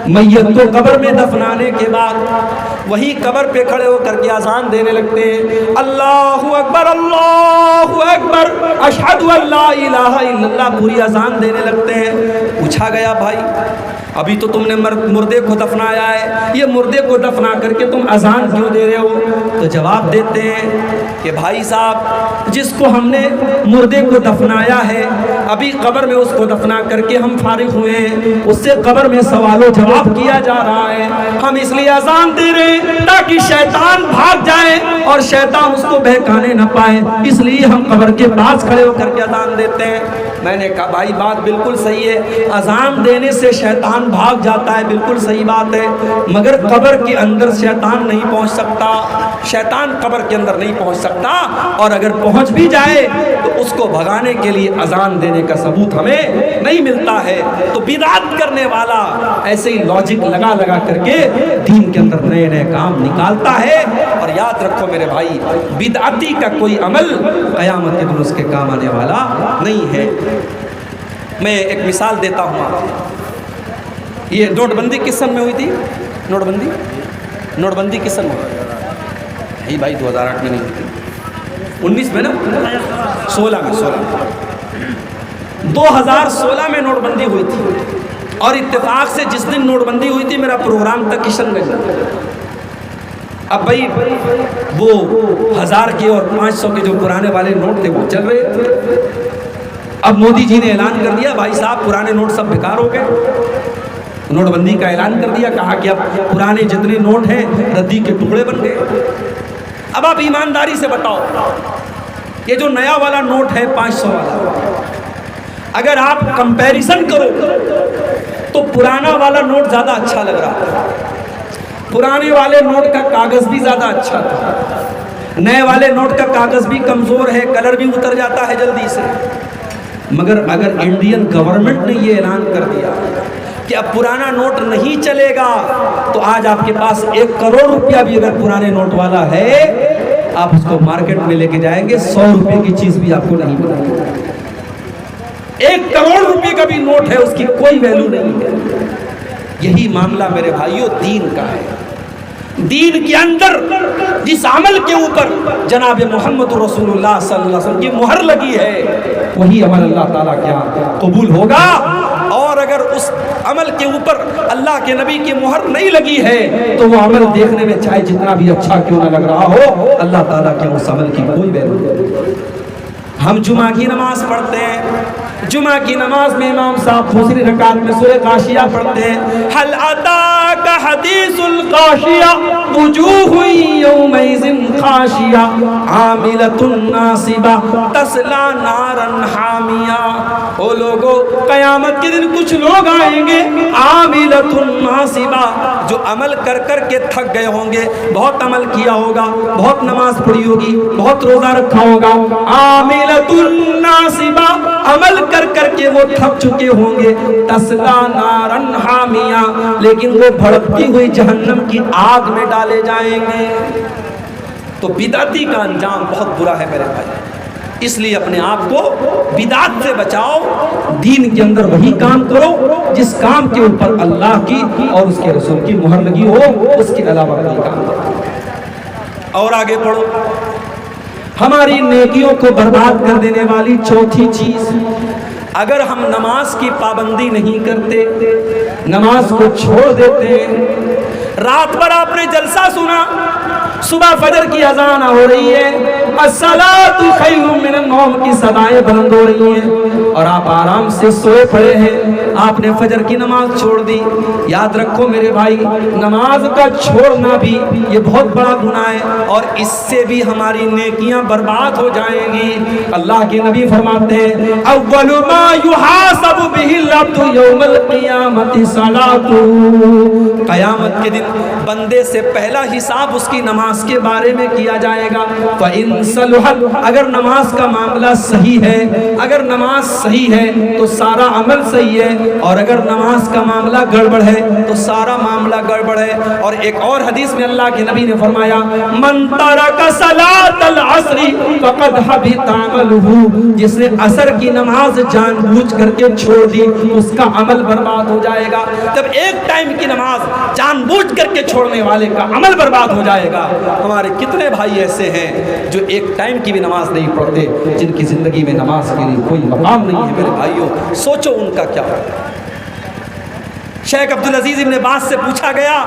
میت کو قبر میں دفنانے کے بعد وہی قبر پہ کھڑے ہو کر کے اذان دینے لگتے ہیں، اللہ اکبر اللہ اکبر اشہد ان لا الہ الا اللہ، پوری اذان دینے لگتے ہیں۔ پوچھا گیا بھائی ابھی تو تم نے مردے کو دفنایا ہے، یہ مردے کو دفنا کر کے تم اذان کیوں دے رہے ہو؟ تو جواب دیتے ہیں کہ بھائی صاحب جس کو ہم نے مردے کو دفنایا ہے ابھی قبر میں اس کو دفنا کر کے ہم فارغ ہوئے ہیں، اس سے قبر میں سوال و جواب کیا جا رہا ہے، ہم اس لیے اذان دے رہے ہیں تاکہ شیطان بھاگ جائے اور شیطان اس کو بہکانے نہ پائے، اس لیے ہم قبر کے پاس کھڑے ہو کر کے اذان دیتے ہیں۔ میں نے کہا بھائی بات بالکل صحیح ہے، اذان دینے سے شیطان بھاگ جاتا ہے، بالکل صحیح بات ہے، مگر قبر کے اندر شیطان نہیں پہنچ سکتا، شیطان قبر کے اندر نہیں پہنچ سکتا، اور اگر پہنچ بھی جائے تو اس کو بھگانے کے لیے اذان دینے کا ثبوت ہمیں نہیں ملتا ہے۔ تو بدعت کرنے والا ایسے ہی لاجک لگا لگا کر کے دین کے اندر نئے نئے کام نکالتا ہے، اور یاد رکھو میرے بھائی بدعتی کا کوئی عمل قیامت کے دن اس کے کام آنے والا نہیں ہے۔ میں ایک مثال دیتا ہوں آپ کو، یہ نوٹ بندی کس سن میں ہوئی تھی؟ نوٹ بندی کس سن میں ہوئی؟ یہی بھائی 2008 میں نہیں ہوئی تھی، 19 میں نا، 16 میں 2016 میں نوٹ بندی ہوئی تھی، اور اتفاق سے جس دن نوٹ بندی ہوئی تھی میرا پروگرام تھا کشن گنج۔ اب بھائی وہ 1000 کے اور 500 کے جو پرانے والے نوٹ تھے وہ چل رہے تھے۔ اب مودی جی نے اعلان کر دیا بھائی صاحب پرانے نوٹ سب بیکار ہو گئے، نوٹ بندی کا اعلان کر دیا، کہا کہ اب پرانے جتنے نوٹ ہیں ردی کے ٹکڑے بن گئے۔ اب آپ ایمانداری سے بتاؤ یہ جو نیا والا نوٹ ہے 500 والا، اگر آپ کمپیریزن کرو تو پرانا والا نوٹ زیادہ اچھا لگ رہا تھا، پرانے والے نوٹ کا کاغذ بھی زیادہ اچھا تھا، نئے والے نوٹ کا کاغذ بھی کمزور ہے، کلر بھی اتر جاتا ہے جلدی سے۔ مگر اگر انڈین گورنمنٹ نے یہ اعلان کر دیا کہ اب پرانا نوٹ نہیں چلے گا تو آج آپ کے پاس 1 کروڑ روپیہ بھی اگر پرانے نوٹ والا ہے آپ اس کو مارکیٹ میں لے کے جائیں گے 100 روپے کی چیز بھی آپ کو نہیں ملے گی۔ 1 کروڑ روپے کا بھی نوٹ ہے اس کی کوئی ویلیو نہیں ہے۔ یہی معاملہ میرے بھائیوں دین کا ہے۔ دین کے اندر جس عمل کے اوپر جناب محمد رسول اللہ صلی اللہ علیہ وسلم کی مہر لگی ہے وہی عمل اللہ تعالیٰ کیا قبول ہوگا، اور اگر اس عمل کے اوپر اللہ کے نبی کی مہر نہیں لگی ہے تو وہ عمل دیکھنے میں چاہے جتنا بھی اچھا کیوں نہ لگ رہا ہو اللہ تعالیٰ کے اس عمل کی کوئی ویلیو نہیں۔ ہم جمعہ کی نماز پڑھتے ہیں، جمعہ کی نماز میں امام صاحب دوسری رکعت میں سورہ غاشیہ پڑھتے ہیں، حل اتاک حدیث الغاشیہ وجوہ یومئذ خاشیہ عاملۃ ناصبہ تصلی نارا حامیہ۔ او لوگو قیامت کے دن کچھ لوگ آئیں گے عاملۃ ناصبہ جو عمل کر کر کے تھک گئے ہوں گے، بہت عمل کیا ہوگا، بہت نماز پڑھی ہوگی، بہت روزہ رکھا ہوگا، عاملۃ ناصبہ عمل کر کر کے وہ تھک چکے ہوں گے، تسلا نارا حامیہ لیکن وہ بھڑکتی ہوئی جہنم کی آگ میں ڈالے جائیں گے۔ تو بدعتی کا انجام بہت برا ہے میرے بھائی، اس لیے اپنے آپ کو بدعت سے بچاؤ، دین کے اندر وہی کام کرو جس کام کے اوپر اللہ کی اور اس کے رسول کی مہر لگی ہو، اس کے علاوہ کوئی کام کرو۔ اور آگے پڑھو، ہماری نیکیوں کو برباد کر دینے والی چوتھی چیز، اگر ہم نماز کی پابندی نہیں کرتے، نماز کو چھوڑ دیتے، رات بھر آپ نے جلسہ سنا، صبح فجر کی اذان ہو رہی ہے، الصلاۃ خیر من النوم کی صدائیں بلند ہو رہی ہیں، اور آپ آرام سے سوئے پڑے ہیں، آپ نے فجر کی نماز چھوڑ دی۔ یاد رکھو میرے بھائی نماز کا چھوڑنا بھی یہ بہت بڑا گناہ ہے، اور اس سے بھی ہماری نیکیاں برباد ہو جائیں گی۔ اللہ کے نبی فرماتے ہیں اول ما یحاسب به العبد یوم القیامۃ صلاۃ، قیامت کے دن بندے سے پہلا حساب اس کی نماز کے بارے میں کیا جائے گا۔ فَإِن صلحت، اگر نماز کا معاملہ صحیح ہے، اگر نماز صحیح ہے تو سارا عمل صحیح ہے، اور اگر نماز کا معاملہ گڑبڑ ہے تو سارا معاملہ گڑبڑ ہے۔ اور ایک اور حدیث میں اللہ کے نبی نے فرمایا من ترک صلاۃ العصر فقد حبط عملہ، جس نے عصر کی نماز جان بوجھ کر کے چھوڑ دی اس کا عمل برباد ہو جائے گا۔ جب ایک ٹائم کی نماز جان بوجھ کر کے چھوڑنے والے کا عمل برباد ہو جائے گا۔ ہمارے کتنے بھائی ایسے ہیں جو ایک ٹائم کی بھی نماز نہیں پڑھتے، جن کی زندگی میں نماز کے لیے کوئی مقام نہیں ہے۔ میرے بھائیوں سوچو ان کا کیا ہوگا۔ شیخ عبدالعزیز ابن باز سے پوچھا گیا